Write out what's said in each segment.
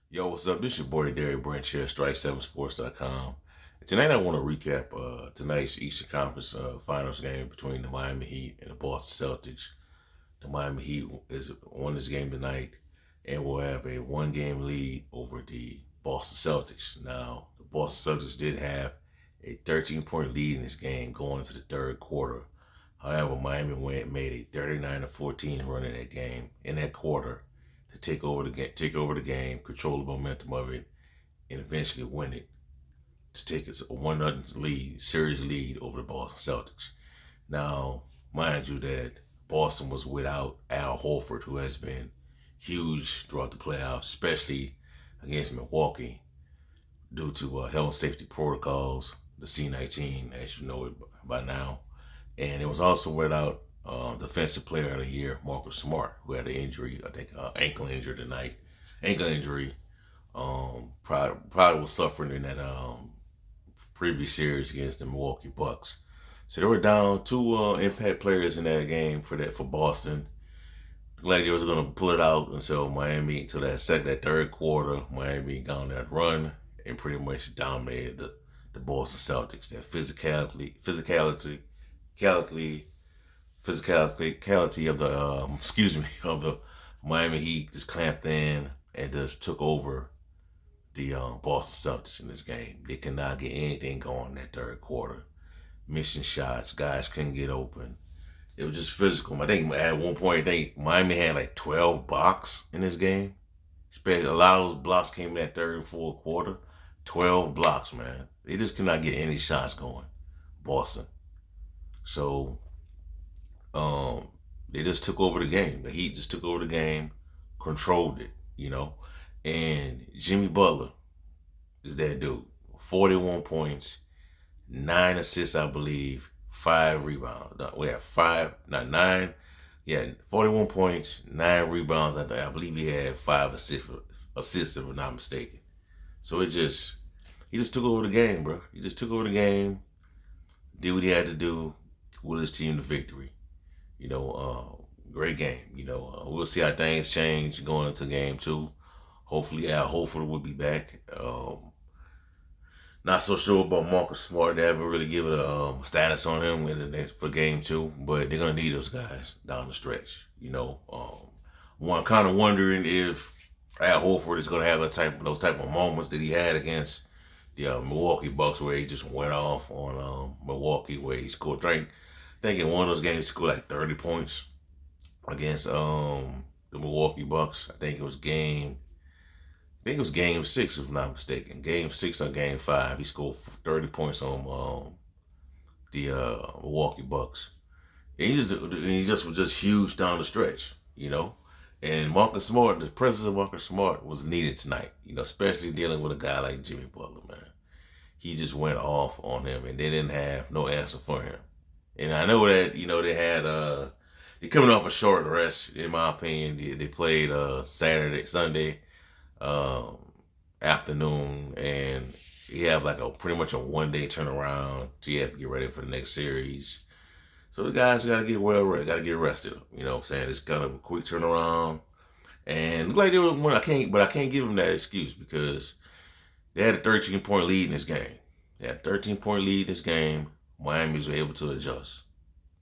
Yo, what's up? This your boy Derek Branch here, Strike7Sports.com. Tonight I want to recap tonight's Eastern Conference Finals game between the Miami Heat and the Boston Celtics. The Miami Heat is won this game tonight and will have a one-game lead over the Boston Celtics. Now, the Boston Celtics did have a 13-point lead in this game going into the third quarter. However, Miami made a 39-14 run in that game in that quarter to take over the game, control the momentum of it, and eventually win it to take a 1-0 lead, series lead over the Boston Celtics. Now, mind you that Boston was without Al Horford, who has been huge throughout the playoffs, especially against Milwaukee, due to health and safety protocols, the C-19, as you know it by now. And it was also without Defensive Player of the Year, Marcus Smart, who had an injury, I think ankle injury tonight. Ankle injury. Probably was suffering in that previous series against the Milwaukee Bucks. So they were down two impact players in that game for Boston. Gladiators were going to pull it out until Miami, until that third quarter. Miami got on that run and pretty much dominated the Boston Celtics. That physicality of the of the Miami Heat just clamped in and just took over the Boston Celtics in this game. They could not get anything going in that third quarter. Missing shots, guys couldn't get open. It was just physical. I think at one point, Miami had like 12 blocks in this game. Especially a lot of those blocks came in that third and fourth quarter. 12 blocks, man. They just could not get any shots going. Boston. So they just took over the game. The Heat just took over the game, controlled it, And Jimmy Butler is that dude. 41 points, 9 assists, I believe, 5 rebounds. We have 5, not 9. Yeah, 41 points, 9 rebounds. I believe he had 5 assists, if I'm not mistaken. So he just took over the game, bro. He just took over the game, did what he had to do, with his team to victory. Great game. We'll see how things change going into game 2. Hopefully Al Horford will be back. Not so sure about Marcus Smart. They haven't really given a status on him for game 2, but they're gonna need those guys down the stretch. One kind of wondering if Al Horford is gonna have those type of moments that he had against the Milwaukee Bucks, where he just went off on Milwaukee, where he scored. I think in one of those games he scored like 30 points against the Milwaukee Bucks. I think it was game 6, if I'm not mistaken. Game 6 or game 5, he scored 30 points on the Milwaukee Bucks. And he just was just huge down the stretch, And Marcus Smart, the presence of Marcus Smart was needed tonight, especially dealing with a guy like Jimmy Butler, man. He just went off on him, and they didn't have no answer for him. And I know that, they had, they're coming off a short rest, in my opinion. They played Sunday afternoon, and you have like pretty much a one-day turnaround, so you have to get ready for the next series. So the guys got to get got to get rested. You know what I'm saying? It's kind of a quick turnaround, and look like they were. I can't give them that excuse because they had a 13-point lead in this game. They had a 13-point lead in this game. Miami was able to adjust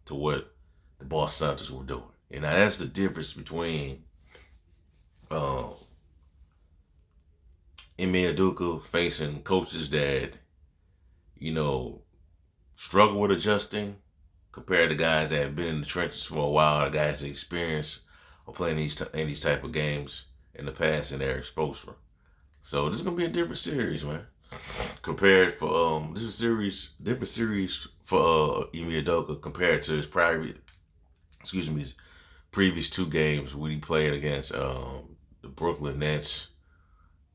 to what the Boston Celtics were doing, and now that's the difference between Ime Udoka facing coaches that, struggle with adjusting compared to guys that have been in the trenches for a while, the guys that experience of playing in these type of games in the past, and they're exposed. So this is gonna be a different series, man. Compared for different series for Ime Udoka compared to his his previous 2 games when he played against the Brooklyn Nets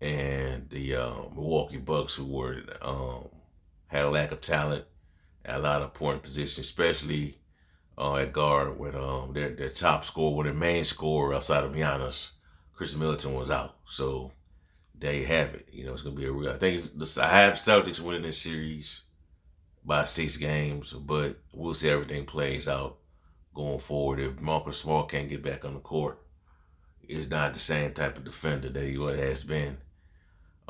and the Milwaukee Bucks, who had a lack of talent at a lot of important positions, especially at guard, with their top scorer, their main scorer outside of Giannis, Chris Middleton, was out. So there you have it. It's gonna be a real. I have Celtics winning this series by 6 games, but we'll see how everything plays out going forward. If Marcus Smart can't get back on the court, is not the same type of defender that he has been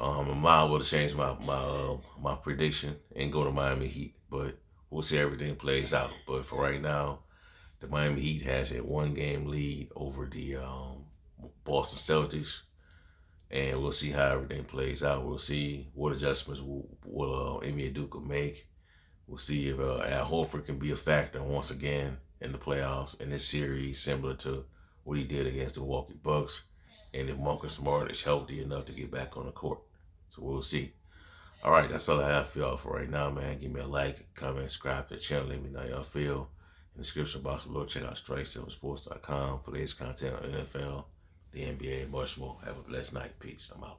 I'm liable to change my prediction and go to Miami Heat, but we'll see how everything plays out. But for right now, the Miami Heat has a 1-game lead over the Boston Celtics, and we'll see how everything plays out. We'll see what adjustments will Ime Udoka make. We'll see if Al Horford can be a factor once again in the playoffs in this series, similar to what he did against the Milwaukee Bucks, and if Marcus Smart is healthy enough to get back on the court. So we'll see. All right, that's all I have for y'all for right now, man. Give me a like, comment, subscribe to the channel. Let me know how y'all feel. In the description box below, check out strike7sports.com for latest content on NFL, the NBA, and much more. Have a blessed night. Peace. I'm out.